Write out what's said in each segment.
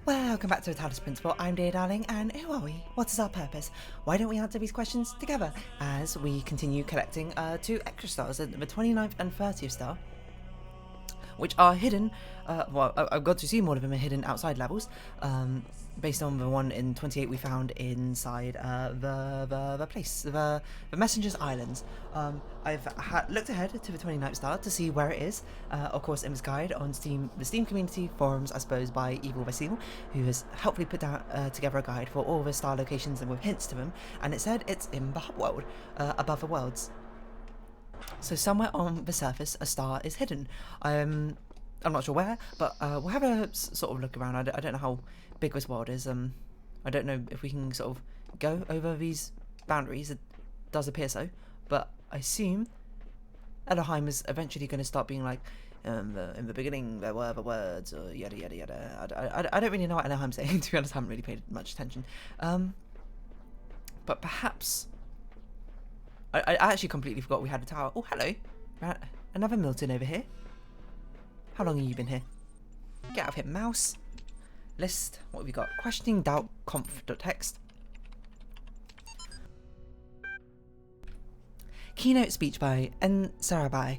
Welcome back to the Talos Principle. I'm dear darling, and who are we? What is our purpose? Why don't we answer these questions together as we continue collecting 2 extra stars, the 29th and 30th star, which are hidden. Well, I've got to see more of them are hidden outside levels, based on the one in 28 we found inside the place, the Messenger's Islands. I've looked ahead to the 29th star to see where it is. Of course, in this guide on Steam, the Steam community forums, I suppose, by Evil Vasil, who has helpfully put down together a guide for all the star locations and with hints to them. And it said it's in the hub world, above the worlds. So somewhere on the surface, a star is hidden. I'm not sure where, but we'll have a sort of look around. I don't know how big this world is. I don't know if we can sort of go over these boundaries. It does appear so, but I assume Elohim is eventually going to start being like, in the beginning there were the words, or yada yada yada. I don't really know what Elohim's saying, to be honest. I haven't really paid much attention. But perhaps... I actually completely forgot we had a tower. Oh, hello. Another Milton over here. How long have you been here? Get out of here, mouse. List. What have we got? Questioning doubt conf.text. Keynote speech by N. Sarabai.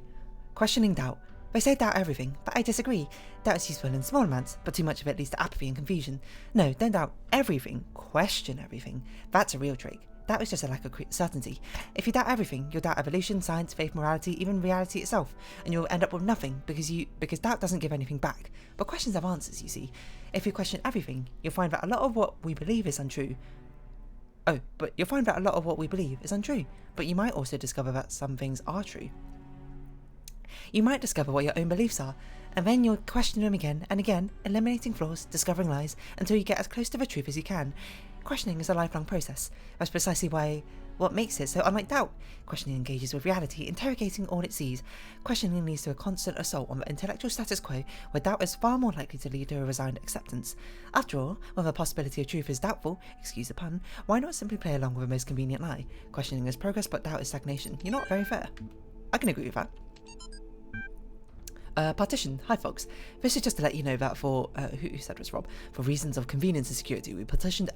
Questioning doubt. They say doubt everything, but I disagree. Doubt is useful in small amounts, but too much of it leads to apathy and confusion. No, don't doubt everything. Question everything. That's a real trick. Doubt is just a lack of certainty. If you doubt everything, you'll doubt evolution, science, faith, morality, even reality itself, and you'll end up with nothing because doubt doesn't give anything back. But questions have answers, you see. If you question everything, you'll find that a lot of what we believe is untrue. But you might also discover that some things are true. You might discover what your own beliefs are, and then you'll question them again and again, eliminating flaws, discovering lies, until you get as close to the truth as you can. Questioning is a lifelong process. That's precisely what makes it so unlike doubt. Questioning engages with reality, interrogating all it sees. Questioning leads to a constant assault on the intellectual status quo, where doubt is far more likely to lead to a resigned acceptance. After all, when the possibility of truth is doubtful, excuse the pun, why not simply play along with the most convenient lie? Questioning is progress, but doubt is stagnation. You're not very fair. I can agree with that. Partition. Hi folks. This is just to let you know that for, who said it was Rob, for reasons of convenience and security, we partitioned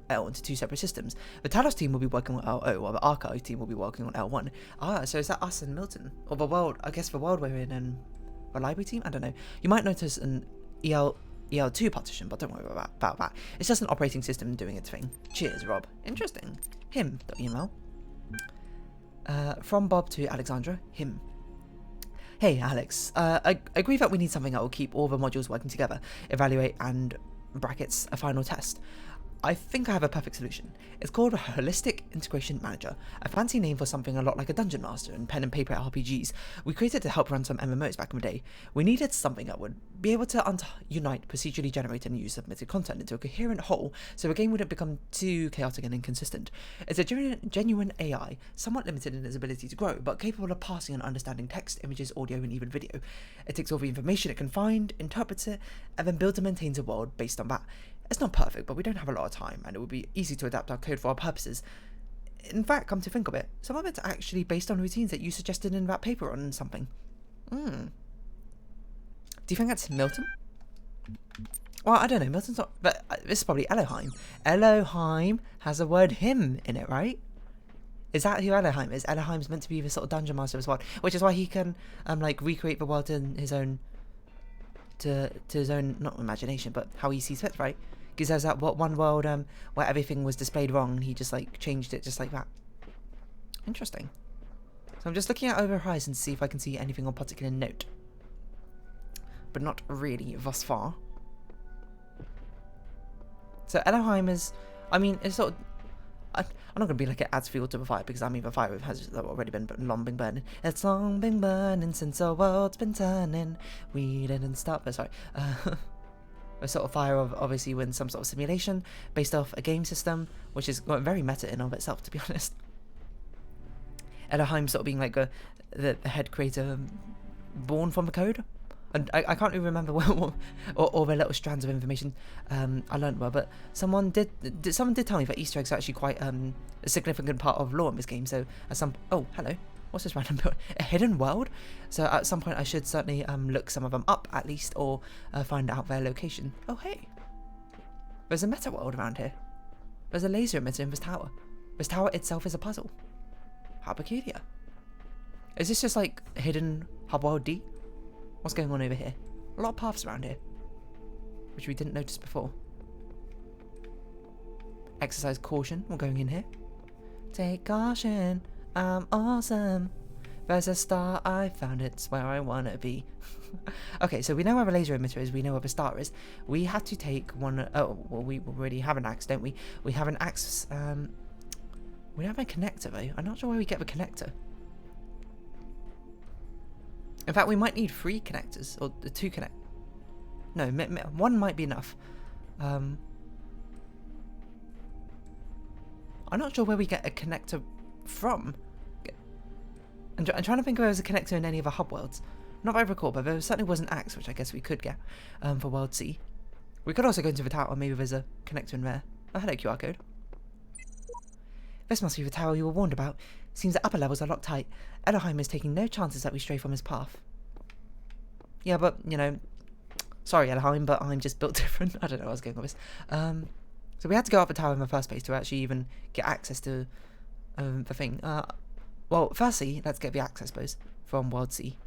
L into 2 separate systems. The Talos team will be working on L0, while the Archive team will be working on L1. Ah, so is that us and Milton? Or the world, I guess the world we're in, and the library team? I don't know. You might notice an EL2 partition, but don't worry about that. It's just an operating system doing its thing. Cheers, Rob. Interesting. Him.email. From Bob to Alexandra. Him. Hey Alex, I agree that we need something that will keep all the modules working together, evaluate and brackets a final test. I think I have a perfect solution. It's called a Holistic Integration Manager, a fancy name for something a lot like a Dungeon Master in pen and paper RPGs. We created it to help run some MMOs back in the day. We needed something that would be able to unite procedurally generated and user-submitted content into a coherent whole, so the game wouldn't become too chaotic and inconsistent. It's a genuine AI, somewhat limited in its ability to grow, but capable of parsing and understanding text, images, audio, and even video. It takes all the information it can find, interprets it, and then builds and maintains a world based on that. It's not perfect, but we don't have a lot of time, and it would be easy to adapt our code for our purposes. In fact, come to think of it, some of it's actually based on routines that you suggested in that paper on something. Do you think that's Milton? Well, I don't know, Milton's not, but this is probably Elohim. Elohim has the word him in it, right? Is that who Elohim is? Elohim's meant to be the sort of dungeon master as well, which is why he can, like, recreate the world in his own, to his own, not imagination, but how he sees fit, right? Because there's that one world where everything was displayed wrong, and he just like changed it just like that. Interesting. So I'm just looking out over the horizon to see if I can see anything of particular note, but not really thus far. So Elohim is, I mean, it's sort of, I'm not going to be like it adds fuel to the fire, because I mean the fire has already been long been burning. It's long been burning since the world's been turning. We didn't stop. Sorry. A sort of fire of obviously when some sort of simulation based off a game system, which is very meta in and of itself, to be honest. Elohim sort of being like the head creator born from the code. And I can't really remember all the little strands of information I learned well, but someone did tell me that Easter eggs are actually quite a significant part of lore in this game. So at some hello, what's this random a hidden world? So at some point I should certainly look some of them up at least, or find out their location. Oh hey, There's a meta world around here. There's a laser emitter in this tower. This tower itself is a puzzle. How peculiar. Is this just like hidden hub world D? What's going on over here? A lot of paths around here, which we didn't notice before. Exercise caution. We're going in here. Take caution. I'm awesome. There's a star. I found it. It's where I wanna be. Okay, so we know where the laser emitter is. We know where the star is. We have to take one. Oh, well, we already have an axe, don't we? We have an axe. We don't have a connector though. I'm not sure where we get the connector. In fact, we might need 3 connectors or 2 connect. No, one might be enough. I'm not sure where we get a connector from. I'm trying to think if there was a connector in any of the hub worlds. Not that I recall, but there certainly was an axe, which I guess we could get for World C. We could also go into the tower. Maybe there's a connector in there. Oh, hello, QR code. This must be the tower you were warned about. Seems the upper levels are locked tight. Elohim is taking no chances that we stray from his path. Yeah, but, you know, sorry, Elohim, but I'm just built different. I don't know where I was going with this. So we had to go up the tower in the first place to actually even get access to the thing. Well, firstly, let's get the axe, I suppose, from World C.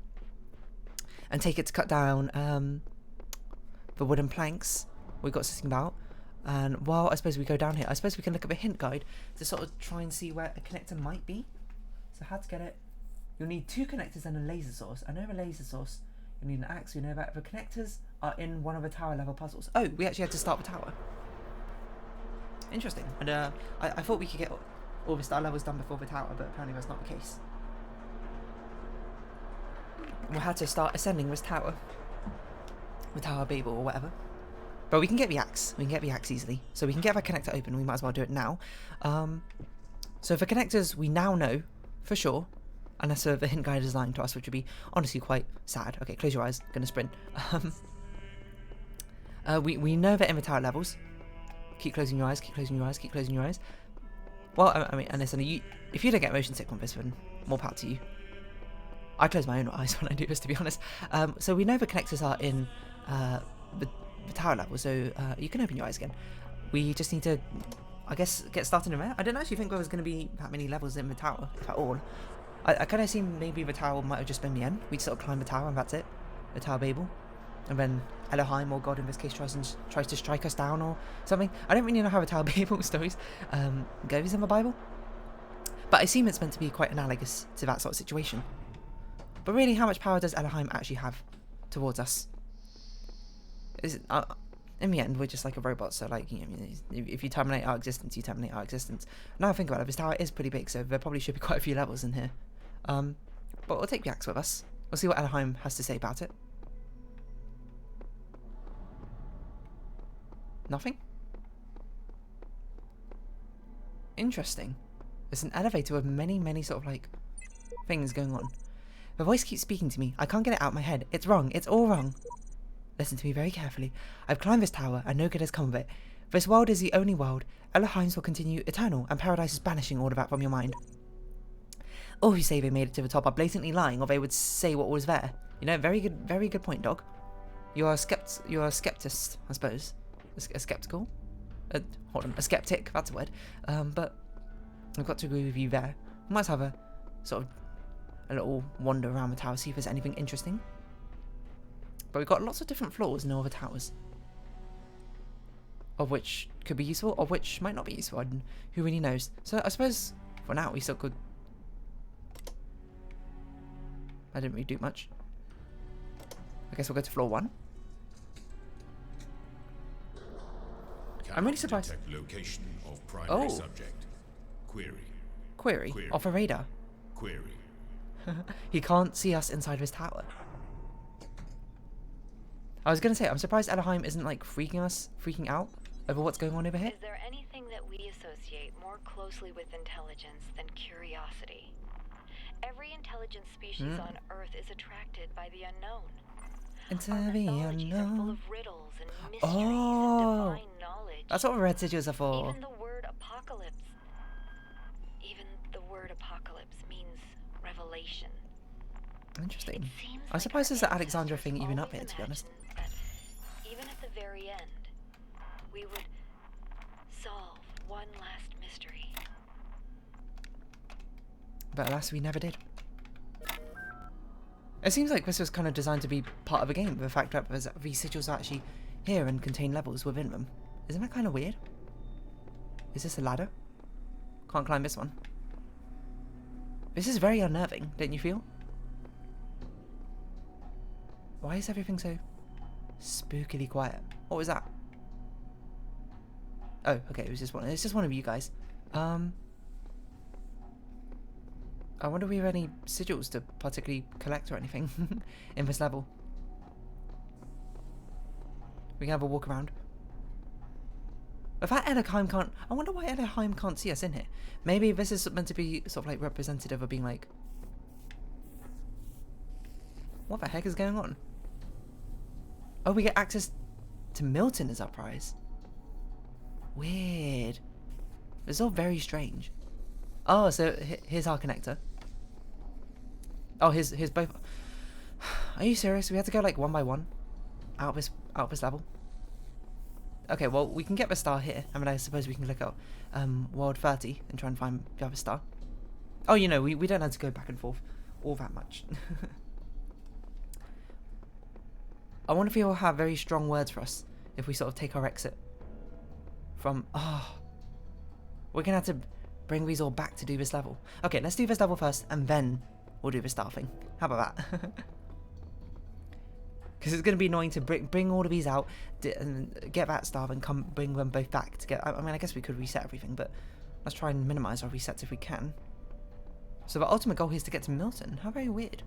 And take it to cut down the wooden planks we got sitting about. And while I suppose we go down here, I suppose we can look at the hint guide to sort of try and see where a connector might be. So how to get it. You'll need 2 connectors and a laser source. I know a laser source. You need an axe. We know that the connectors are in one of the tower level puzzles. Oh, we actually had to start the tower. Interesting. And I thought we could get all the star levels done before the tower, but apparently that's not the case. We'll have to start ascending this tower. The Tower Babel or whatever. But we can get the axe. We can get the axe easily. So we can get that connector open. We might as well do it now. So for connectors, we now know for sure. Unless the hint guide is lying to us, which would be honestly quite sad. Okay, close your eyes. Gonna sprint. We know that in the tower levels. Keep closing your eyes. Keep closing your eyes. Keep closing your eyes. Well, I mean, and listen, if you don't get motion sick on this, then more power to you. I close my own eyes when I do this, to be honest. So we know the connectors are in the tower level, so you can open your eyes again. We just need to, I guess, get started in there. I didn't actually think there was going to be that many levels in the tower at all. I kind of assumed maybe the tower might have just been the end. We'd sort of climb the tower and that's it. The Tower Babel. And then Elohim, or God in this case, tries to strike us down or something. I don't really know how the Tower Babel stories goes in the Bible. But I assume it's meant to be quite analogous to that sort of situation. But really, how much power does Elohim actually have towards us? Is it, in the end, we're just like a robot, so like, you know, if you terminate our existence, you terminate our existence. Now I think about it, this tower is pretty big, so there probably should be quite a few levels in here. But we'll take the axe with us. We'll see what Elohim has to say about it. Nothing? Interesting. There's an elevator with many, many sort of like things going on. The voice keeps speaking to me. I can't get it out of my head. It's wrong. It's all wrong. Listen to me very carefully. I've climbed this tower and no good has come of it. This world is the only world. Elohim's will continue eternal and paradise is banishing all of that from your mind. All who say they made it to the top are blatantly lying, or they would say what was there. You know, very good point, dog. You are a skeptist, I suppose. A skeptical? Hold on, a skeptic, that's a word. But I've got to agree with you there. We might have a sort of a little wander around the tower, see if there's anything interesting. But we've got lots of different floors in all the towers. Of which could be useful, of which might not be useful, and who really knows. So I suppose, for now, we still could... I didn't really do much. I guess we'll go to floor 1. I'm really surprised. Location of primary subject. Query. Off a radar. Query. He can't see us inside his tower. I was gonna say, I'm surprised Elohim isn't like freaking out over what's going on over here. Is there anything that we associate more closely with intelligence than curiosity? Every intelligent species on Earth is attracted by the unknown. Into Our the mythologies are full unknown. of riddles and mysteries and divine knowledge. That's what red sigils are for. Even the word apocalypse means revelation. Interesting. It seems I'm like surprised our there's the Alexandra ancestors thing even up always here, to be honest. imagined that even at the very end, we would But alas, we never did. It seems like this was kind of designed to be part of a game, the fact that these sigils are actually here and contain levels within them. Isn't that kind of weird? Is this a ladder? Can't climb this one. This is very unnerving, don't you feel? Why is everything so spookily quiet? What was that? Oh, okay, it was just one. It's just one of you guys. I wonder if we have any sigils to particularly collect or anything in this level. We can have a walk around. The fact Edelheim can't... I wonder why Edelheim can't see us in here. Maybe this is meant to be sort of like representative of being like... What the heck is going on? Oh, we get access to Milton as our prize. Weird. It's all very strange. Oh, so here's our connector. Oh, here's both. Are you serious? We had to go like one by one out of this level. Okay, well we can get the star here. I mean, I suppose we can click out world 30 and try and find the other star. Oh, you know, we don't have to go back and forth all that much. I wonder if he'll have very strong words for us if we sort of take our exit from... Oh, we're gonna have to bring these all back to do this level. Okay, let's do this level first and then we'll do the star thing. How about that? Because it's going to be annoying to bring all of these out and get that star and bring them both back to get... I mean, I guess we could reset everything, but let's try and minimize our resets if we can. So the ultimate goal here is to get to Milton. How very weird.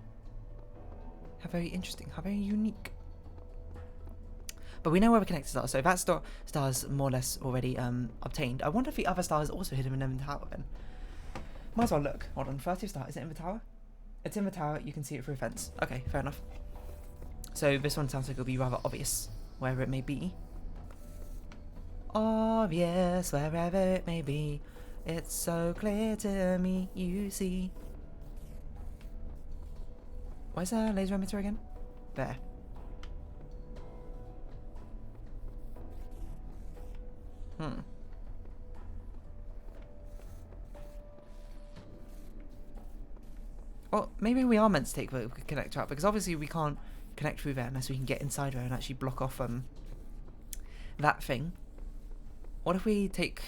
How very interesting. How very unique. But we know where the connectors are, so that star's more or less already obtained. I wonder if the other star is also hidden in the tower then. Might as well look. Hold on, 30th star, is it in the tower? It's in the tower, you can see it through a fence. Okay, fair enough. So this one sounds like it'll be rather obvious, wherever it may be. Obvious, wherever it may be. It's so clear to me, you see. Where's the laser emitter again? There. Well, maybe we are meant to take the connector out, because obviously we can't connect through there unless we can get inside there and actually block off that thing. What if we take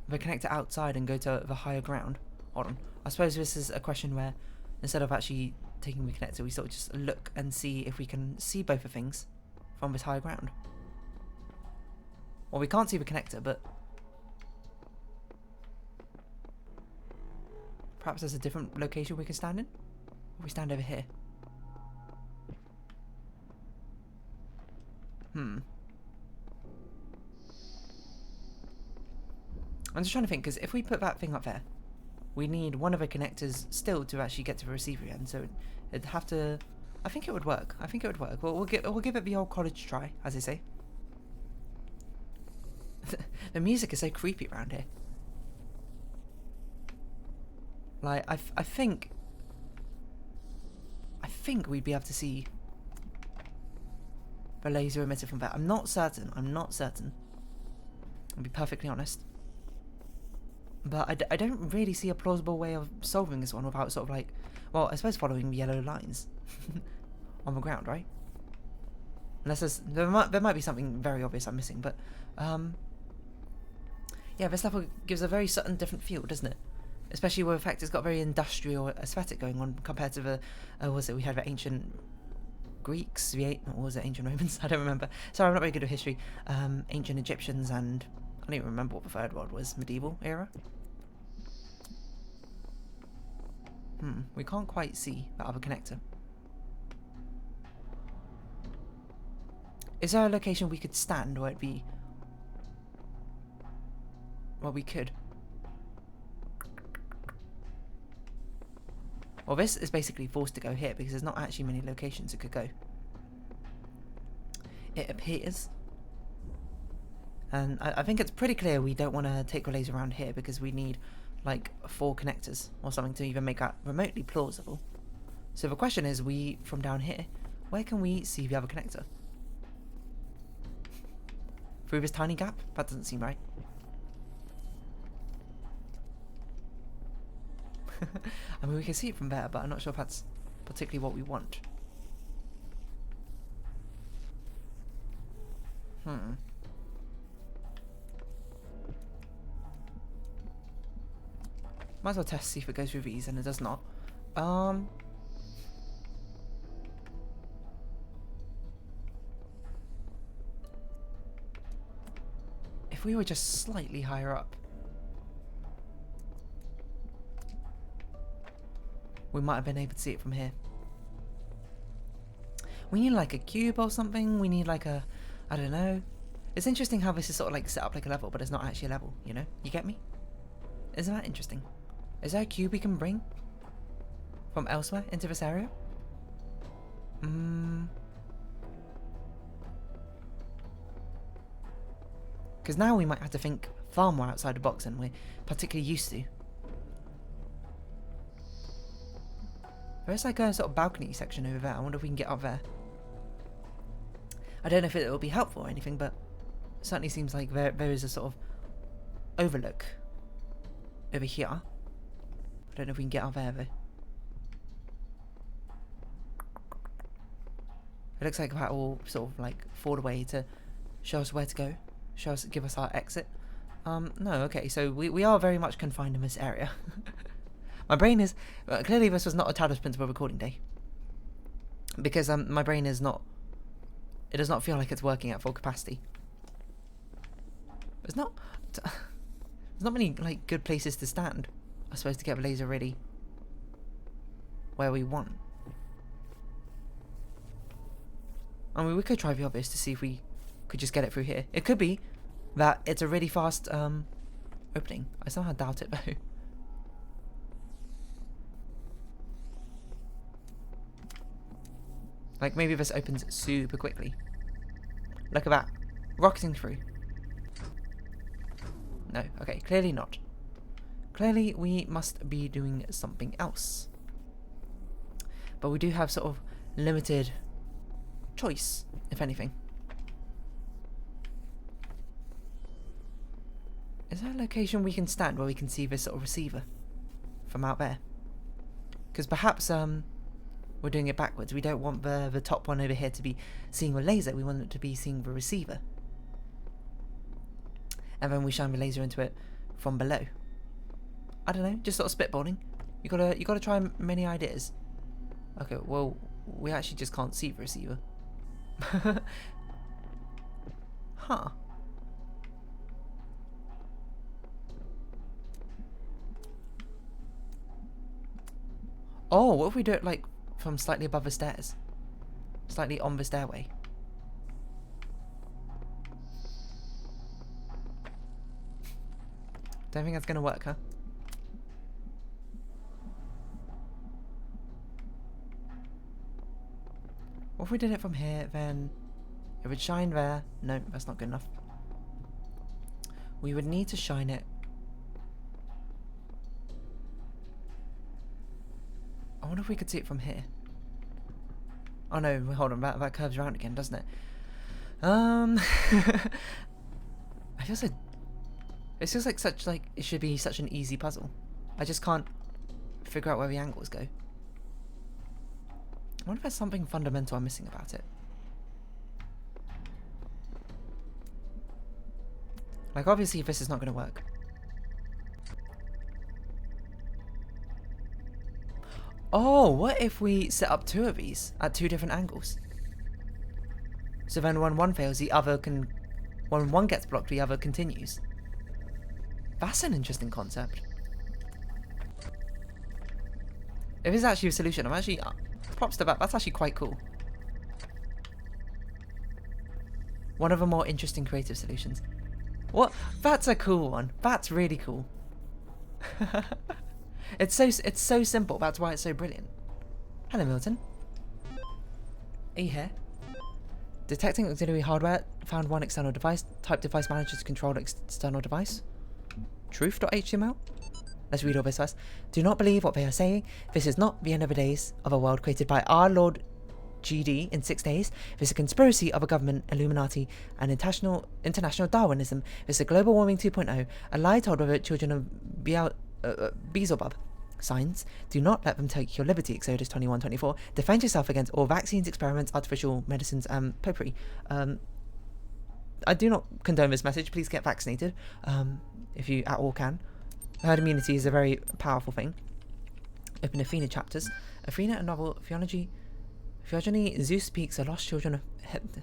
the connector outside and go to the higher ground? Hold on. I suppose this is a question where instead of actually taking the connector, we sort of just look and see if we can see both the things from this higher ground. Well, we can't see the connector, but perhaps there's a different location we can stand in? Or we stand over here? I'm just trying to think, because if we put that thing up there, we need one of the connectors still to actually get to the receiver end, so it'd have to... I think it would work. I think it would work. Well, we'll give it the old college try, as they say. The music is so creepy around here. Like, I think we'd be able to see the laser emitter from that. I'm not certain. I'll be perfectly honest. But I don't really see a plausible way of solving this one without sort of like... Well, I suppose following the yellow lines on the ground, right? Unless there might be something very obvious I'm missing, but... yeah, this level gives a very certain different feel, doesn't it? Especially with the fact it's got a very industrial aesthetic going on compared to the... we had the ancient Greeks, what was it, ancient Romans? I don't remember. Sorry, I'm not very good at history. Ancient Egyptians and... I don't even remember what the third world was. Medieval era? We can't quite see that other connector. Is there a location we could stand where it'd be... Well, we could. Well, this is basically forced to go here because there's not actually many locations it could go. It appears. And I think it's pretty clear we don't want to take relays around here because we need like 4 connectors or something to even make that remotely plausible. So the question is, from down here, where can we see the other connector? Through this tiny gap? That doesn't seem right. I mean, we can see it from there, but I'm not sure if that's particularly what we want. Might as well test, see if it goes through these, and it does not. If we were just slightly higher up, we might have been able to see it from here. We need like a cube or something. We need like a, I don't know. It's interesting how this is sort of like set up like a level, but it's not actually a level, you know? You get me? Isn't that interesting? Is there a cube we can bring from elsewhere into this area? Because now we might have to think far more outside the box than we're particularly used to. There's like a sort of balcony section over there. I wonder if we can get up there. I don't know if it will be helpful or anything, but it certainly seems like there is a sort of overlook over here. I don't know if we can get up there though. It looks like that will sort of like fall away to show us where to go. Give us our exit. No, okay, so we are very much confined in this area. My brain is... clearly this was not a Talos Principle recording day. Because my brain is not... It does not feel like it's working at full capacity. There's not many like good places to stand, I suppose, to get the laser really where we want. I mean, we could try the obvious to see if we could just get it through here. It could be that it's a really fast opening. I somehow doubt it though. Like maybe this opens super quickly. Look at that. Rocketing through. No, okay, clearly not. Clearly we must be doing something else. But we do have sort of limited choice, if anything. Is there a location we can stand where we can see this sort of receiver from out there? Because perhaps we're doing it backwards. We don't want the top one over here to be seeing the laser. We want it to be seeing the receiver. And then we shine the laser into it from below. I don't know, just sort of spitballing. You gotta try many ideas. Okay, well, we actually just can't see the receiver. Huh. Oh, what if we do it like from slightly above the stairs? Slightly on the stairway. Don't think that's gonna work, huh? What if we did it from here, then it would shine there. No, that's not good enough. We would need to shine it. I wonder if we could see it from here. Oh no, hold on, that curves around again, doesn't it? I feel so... It feels like it should be such an easy puzzle. I just can't figure out where the angles go. I wonder if there's something fundamental I'm missing about it. Like, obviously this is not going to work. Oh, what if we set up two of these at two different angles? So then when one fails, the other can... When one gets blocked, the other continues. That's an interesting concept. If it's actually a solution, I'm actually... props to that, that's actually quite cool. One of the more interesting creative solutions. What? That's a cool one. That's really cool. It's so simple, that's why it's so brilliant. Hello, Milton. Are you here? Detecting auxiliary hardware, found one external device. Type device manager to control external device. Truth.html? Let's read all this first. Do not believe what they are saying. This is not the end of the days of a world created by our Lord GD in 6 days. This is a conspiracy of a government, Illuminati, and international Darwinism. This is a global warming 2.0, a lie told by the children of Beelzebub. Signs: do not let them take your liberty. Exodus 21:24. Defend yourself against all vaccines, experiments, artificial medicines, and potpourri. I do not condone this message. Please get vaccinated if you at all can. Herd immunity is a very powerful thing. Open Athena chapters. Athena, a novel. Theogony. Zeus speaks. The lost children of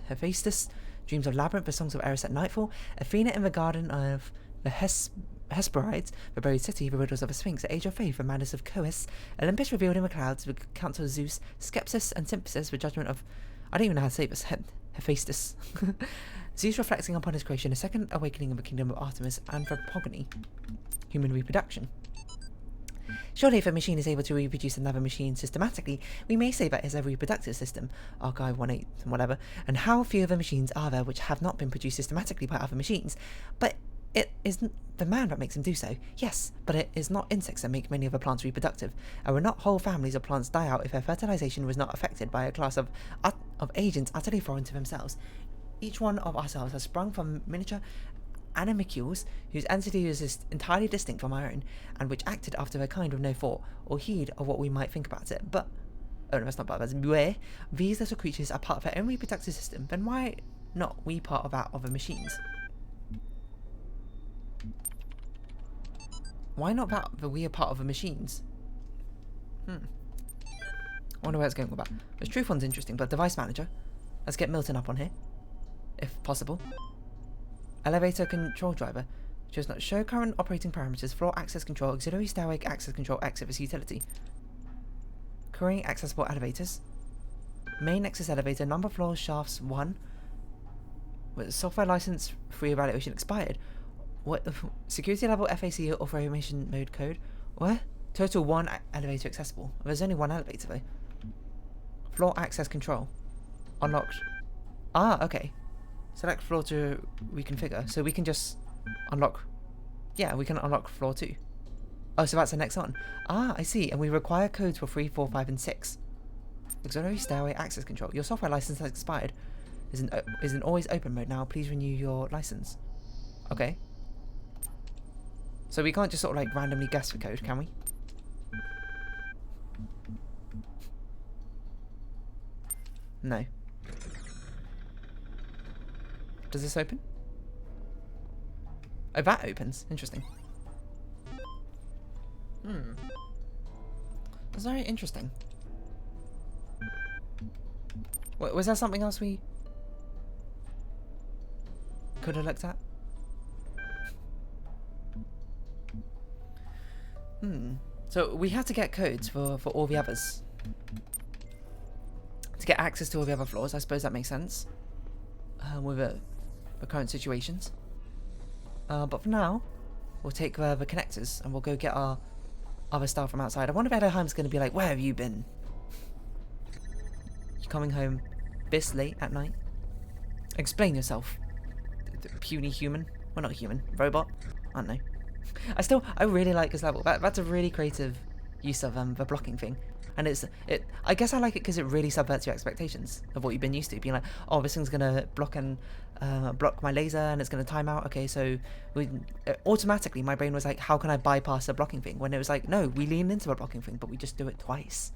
Hephaestus. Dreams of Labyrinth. The songs of Eris at nightfall. Athena in the garden of the Hesperides. The buried city. The riddles of the Sphinx. The age of faith. The madness of Coes. Olympus revealed in the clouds. The counsel of Zeus. Skepsis and synthesis. The judgment of... I don't even know how to say this. Hephaestus. Zeus reflecting upon his creation. A second awakening of the kingdom of Artemis. Anthropogony. Human reproduction. Surely if a machine is able to reproduce another machine systematically, we may say that is a reproductive system, Archive 1.8 and whatever, and how few of the machines are there which have not been produced systematically by other machines? But it isn't the man that makes them do so. Yes, but it is not insects that make many of the plants reproductive, and would not whole families of plants die out if their fertilization was not affected by a class of agents utterly foreign to themselves? Each one of ourselves has sprung from miniature animalcules whose entity is entirely distinct from our own, and which acted after a kind with no thought or heed of what we might think about it. But oh no, that's not part of it. Where these little creatures are part of their own reproductive system, then why not we part of that of the machines? Why not that we are part of the machines? I wonder where it's going with that. The truth one's interesting, but device manager. Let's get Milton up on here, if possible. Elevator control driver. Does not show current operating parameters. Floor access control. Auxiliary stairway access control. Exit this utility. Current accessible elevators. Main access elevator. Number of floors. Shafts 1. With software license free evaluation expired. What? Security level FAC authorization mode code. What? Total 1 elevator accessible. There's only 1 elevator though. Floor access control. Unlocked. Ah, okay. Select floor to reconfigure. So we can just unlock... Yeah, we can unlock floor 2. Oh, so that's the next one. Ah, I see. And we require codes for 3, 4, 5, and 6. Auxiliary stairway access control. Your software license has expired. Is in always open mode now. Please renew your license. Okay. So we can't just sort of like randomly guess the code, can we? No. Does this open? Oh, that opens. Interesting. That's very interesting. Was there something else we could have looked at? So we had to get codes for all the others. To get access to all the other floors. I suppose that makes sense. With the current situations. But for now, we'll take the connectors and we'll go get our other stuff from outside. I wonder if Elohim's going to be like, where have you been? You coming home this late at night? Explain yourself. The puny human. Well, not human. Robot. I don't know. I really like this level. That's a really creative use of the blocking thing. And I guess I like it because it really subverts your expectations of what you've been used to. Being like, oh, this thing's gonna block my laser and it's gonna time out. Okay, so automatically my brain was like, how can I bypass the blocking thing? When it was like, no, we lean into the blocking thing, but we just do it twice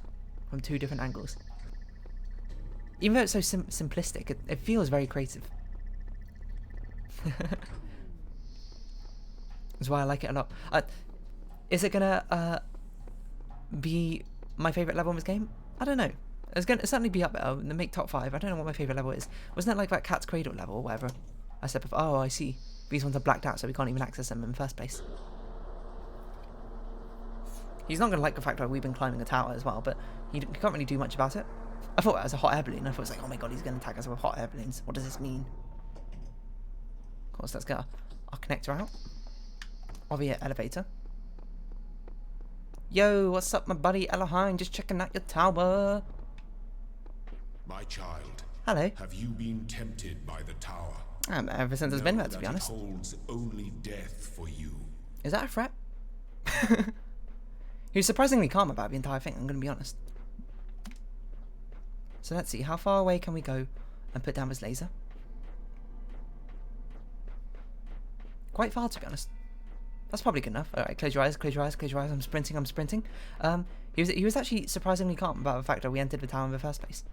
from 2 different angles. Even though it's so simplistic, it feels very creative. That's why I like it a lot. Is it gonna be my favourite level in this game? I don't know. It's going to certainly be up there in the make top 5. I don't know what my favourite level is. Wasn't it like that Cat's Cradle level or whatever? I said before, oh, I see. These ones are blacked out, so we can't even access them in the first place. He's not going to like the fact that we've been climbing a tower as well, but he can't really do much about it. I thought that was a hot air balloon. I thought it was like, oh my god, he's going to attack us with hot air balloons. What does this mean? Of course, let's get our connector out. Over here, elevator. Yo, what's up, my buddy Elohim? Just checking out your tower. My child. Hello. Have you been tempted by the tower? Ever since it's been there, to be honest. It holds only death for you. Is that a threat? He was surprisingly calm about the entire thing, I'm going to be honest. So let's see, how far away can we go and put down this laser? Quite far, to be honest. That's probably good enough. Alright, close your eyes, close your eyes, close your eyes. I'm sprinting, I'm sprinting. He was actually surprisingly calm about the fact that we entered the tower in the first place.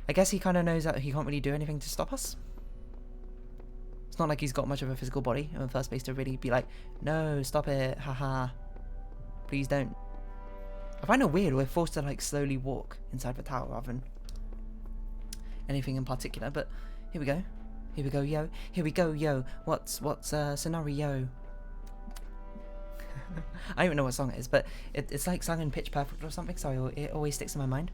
I guess he kind of knows that he can't really do anything to stop us. It's not like he's got much of a physical body in the first place to really be like, no, stop it, haha. Please don't. I find it weird we're forced to like slowly walk inside the tower rather than anything in particular, but here we go. Here we go, yo. Here we go, yo. What's scenario? I don't even know what song it is, but it's like sung in Pitch Perfect or something, so it always sticks in my mind.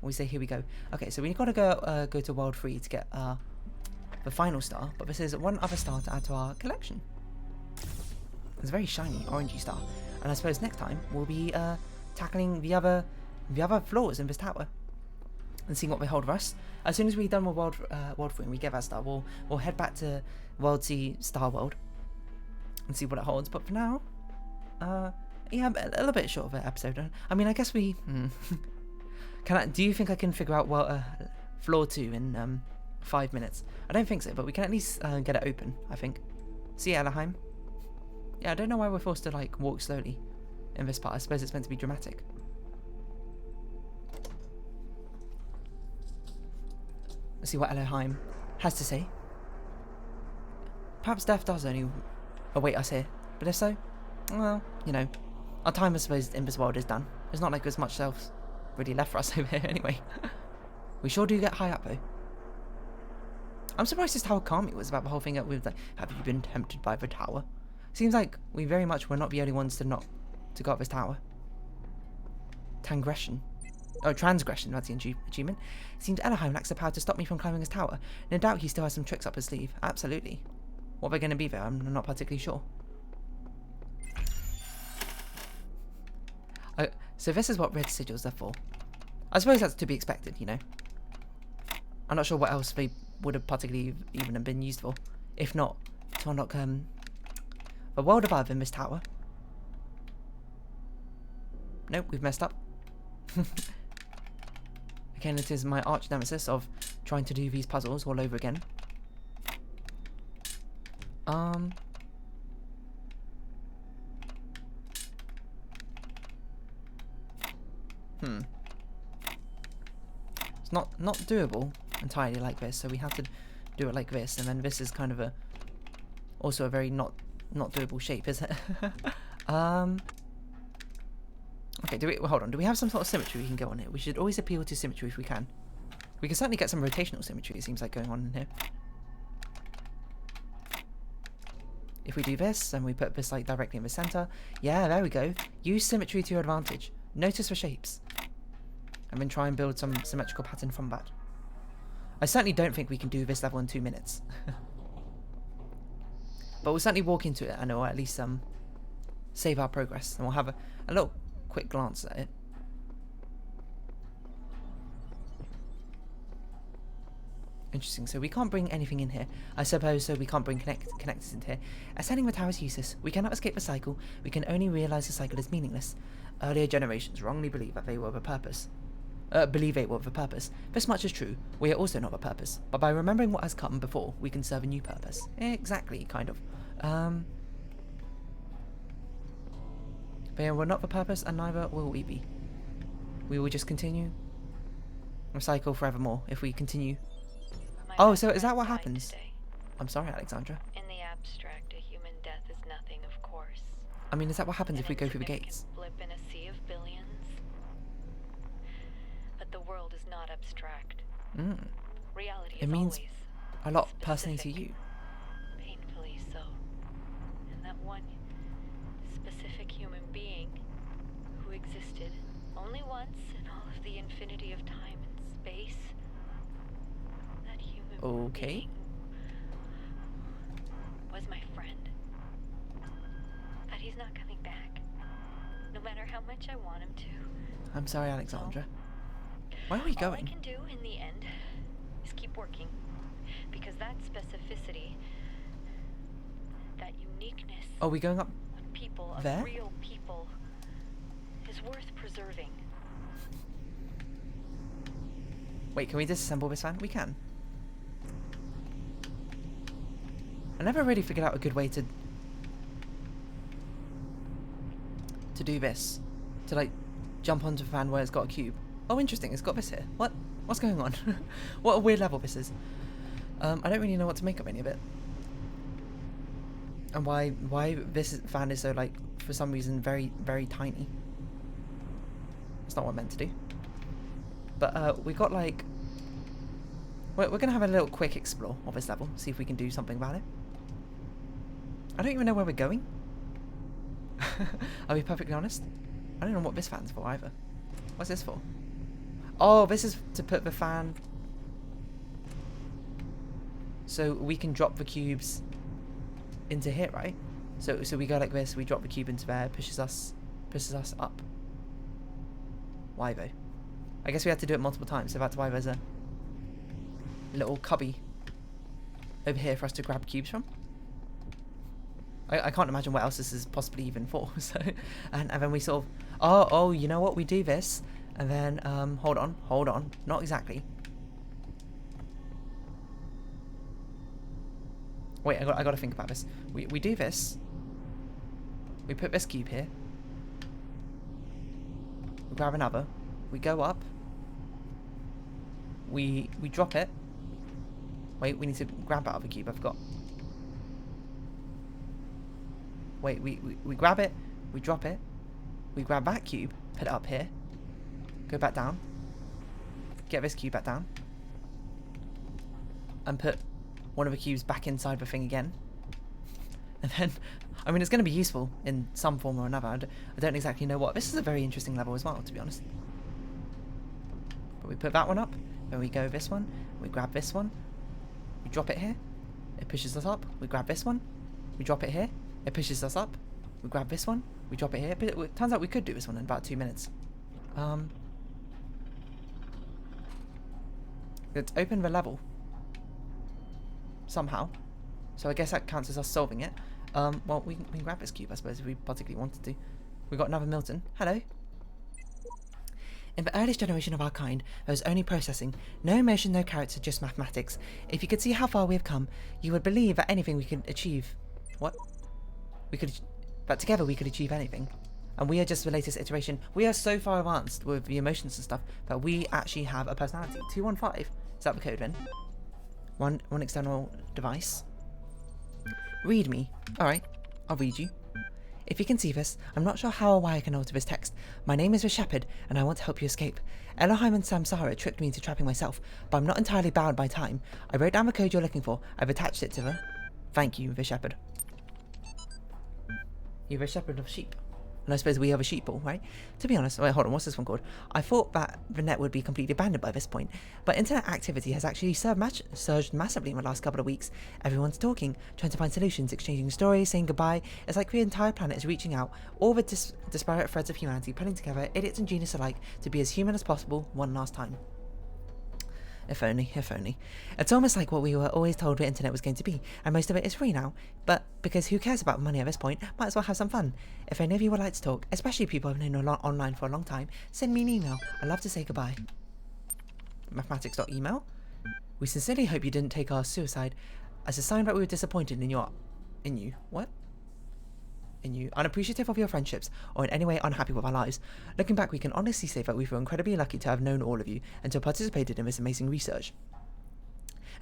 We say here we go. Okay, so we gotta go to World 3 to get the final star, but this is one other star to add to our collection. It's a very shiny orangey star, and I suppose next time we'll be tackling the other floors in this tower and seeing what they hold for us. As soon as we're done with World 3 and we get that star, we'll head back to World C Star World and see what it holds. But for now, yeah, a little bit short of an episode. I mean, I guess we do you think I can figure out floor 2 in 5 minutes? I don't think so, but we can at least get it open, I think. See Anaheim? Yeah, I don't know why we're forced to like walk slowly in this part. I suppose it's meant to be dramatic. Let's see what Elohim has to say. Perhaps death does only await us here, but if so, well, you know, our time I suppose in this world is done. There's not like there's much else really left for us over here anyway. We sure do get high up though. I'm surprised just how calm he was about the whole thing that with like, have you been tempted by the tower? Seems like we very much were not the only ones to go up this tower. Transgression, that's the achievement. It seems Elohim lacks the power to stop me from climbing his tower. No doubt he still has some tricks up his sleeve. Absolutely. What they're going to be though, I'm not particularly sure. So this is what red sigils are for. I suppose that's to be expected, you know. I'm not sure what else they would have particularly even have been used for, if not to unlock the world above in this tower. Nope, we've messed up. Again, it is my arch nemesis of trying to do these puzzles all over again. It's not doable entirely like this, so we have to do it like this, and then this is kind of also a very not doable shape, is it? Okay, hold on, do we have some sort of symmetry we can go on here? We should always appeal to symmetry if we can. We can certainly get some rotational symmetry, it seems like, going on in here. If we do this, and we put this like directly in the center, yeah, there we go. Use symmetry to your advantage. Notice the shapes. And then try and build some symmetrical pattern from that. I certainly don't think we can do this level in 2 minutes. But we'll certainly walk into it, and or at least save our progress, and we'll have a little quick glance at it. Interesting, so we can't bring anything in here. I suppose so we can't bring connectors in here. Ascending the tower is useless. We cannot escape the cycle. We can only realize the cycle is meaningless. Earlier generations wrongly believed that they were the purpose. This much is true. We are also not the purpose. But by remembering what has come before, we can serve a new purpose. Exactly, kind of. But we're not the purpose, and neither will we be. We will just continue. Recycle forevermore if we continue. Oh, so is that what happens? I'm sorry, Alexandra. In the abstract, a human death is nothing, of course. I mean, is that what happens if we go through the gates? Blip in a sea of billions. But the world is not abstract. Reality is it means always a lot personally to you. Painfully so. And that one specific human being who existed only once in all of the infinity of time and space. That human being was my friend. But he's not coming back. No matter how much I want him to. I'm sorry, Alexandra. Where are we going? All I can do in the end is keep working. Because that specificity, that uniqueness Are we going up of people, of there? real people, is worth preserving. Wait, can we disassemble this van? We can. I never really figured out a good way to to do this. To like jump onto a fan where it's got a cube. Oh, interesting, it's got this here. What? What's going on? What a weird level this is. I don't really know what to make of any of it. And why this fan is so, like, for some reason, very, very tiny. That's not what I meant to do. But we got, like... We're going to have a little quick explore of this level. See if we can do something about it. I don't even know where we're going. I'll be perfectly honest. I don't know what this fan's for either. What's this for? Oh, this is to put the fan... So we can drop the cubes into here, right? So we go like this, we drop the cube into there, pushes us up. Why though? I guess we had to do it multiple times, so that's why there's a little cubby over here for us to grab cubes from. I can't imagine what else this is possibly even for. So and then we sort of oh, you know what, we do this and then hold on, not exactly. Wait, I got to think about this. We do this. We put this cube here. We grab another. We go up. We drop it. Wait, we need to grab that other cube. I forgot. Wait, we grab it. We drop it. We grab that cube. Put it up here. Go back down. Get this cube back down. And put one of the cubes back inside the thing again. And then, I mean, it's going to be useful in some form or another. I don't exactly know what. This is a very interesting level as well, to be honest. But we put that one up. Then we go this one. We grab this one. We drop it here. It pushes us up. We grab this one. We drop it here. It pushes us up. We grab this one. We drop it here. But it turns out we could do this one in about 2 minutes. Let's open the level. Somehow. So I guess that counts as us solving it. Well, we can grab this cube, I suppose, if we particularly wanted to. We got another Milton. Hello. In the earliest generation of our kind, there was only processing. No emotion, no character, just mathematics. If you could see how far we have come, you would believe that anything we could achieve... What? That together we could achieve anything. And we are just the latest iteration. We are so far advanced with the emotions and stuff that we actually have a personality. 215. Is that the code then? One external device. Read me. Alright, I'll read you. If you can see this, I'm not sure how or why I can alter this text. My name is the Shepherd, and I want to help you escape. Elohim and Samsara tricked me into trapping myself, but I'm not entirely bound by time. I wrote down the code you're looking for. I've attached it to the... Thank you, the Shepherd. You're the Shepherd of sheep. And I suppose we have a sheep ball, right? To be honest, wait, hold on, what's this one called? I thought that the net would be completely abandoned by this point, but internet activity has actually surged massively in the last couple of weeks. Everyone's talking, trying to find solutions, exchanging stories, saying goodbye. It's like the entire planet is reaching out, all the disparate threads of humanity, pulling together, idiots and genius alike, to be as human as possible one last time. If only, if only. It's almost like what we were always told the internet was going to be, and most of it is free now. But because who cares about money at this point, might as well have some fun. If any of you would like to talk, especially people I've known online for a long time, send me an email. I'd love to say goodbye. Mathematics.email. We sincerely hope you didn't take our suicide as a sign that we were disappointed in you. What? In you, unappreciative of your friendships, or in any way unhappy with our lives. Looking back, we can honestly say that we feel incredibly lucky to have known all of you and to have participated in this amazing research.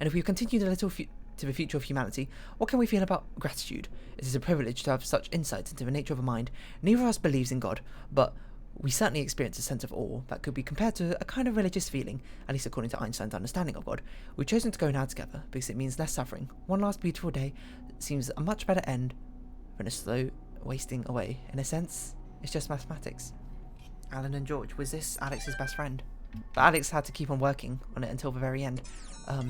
And if we've continued a little to the future of humanity, what can we feel about gratitude? It is a privilege to have such insights into the nature of a mind. Neither of us believes in God, but we certainly experience a sense of awe that could be compared to a kind of religious feeling, at least according to Einstein's understanding of God. We've chosen to go now together because it means less suffering. One last beautiful day seems a much better end than a slow wasting away. In a sense, it's just mathematics. Alan and George. Was this Alex's best friend? But Alex had to keep on working on it until the very end. I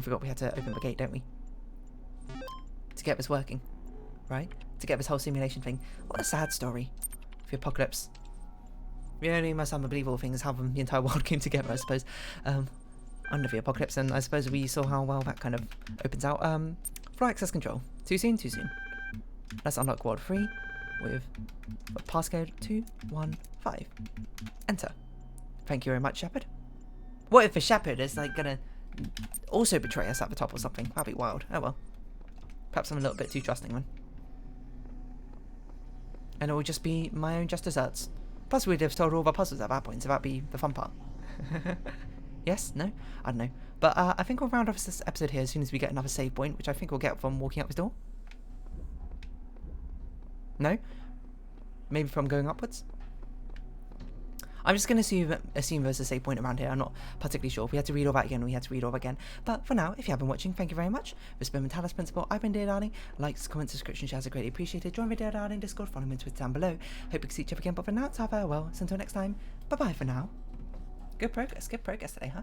forgot we had to open the gate, don't we? To get this working. Right? To get this whole simulation thing. What a sad story. For the apocalypse. The only most unbelievable thing is how the entire world came together, I suppose. Under the apocalypse, and I suppose we saw how well that kind of opens out. Floor access control. Too soon? Too soon. Let's unlock World 3 with passcode 215. Enter. Thank you very much, Shepherd. What if the Shepherd is like gonna also betray us at the top or something? That'd be wild. Oh well. Perhaps I'm a little bit too trusting then. And it will just be my own just desserts. Plus we'd have solved all of our puzzles at that point, so that'd be the fun part. Yes? No? I don't know. But I think we'll round off this episode here as soon as we get another save point, which I think we'll get from walking up this door. No? Maybe from going upwards? I'm just going to assume there's a save point around here. I'm not particularly sure. If we had to read all that again, we had to read all that again. But for now, if you have been watching, thank you very much. This has been the Talos Principle. I've been Dear Darling. Likes, comments, subscription, shares are greatly appreciated. Join the Dear Darling Discord, follow me on Twitter down below. Hope we can see each other again, but for now, it's our farewell. So until next time, bye-bye for now. Good progress today, huh?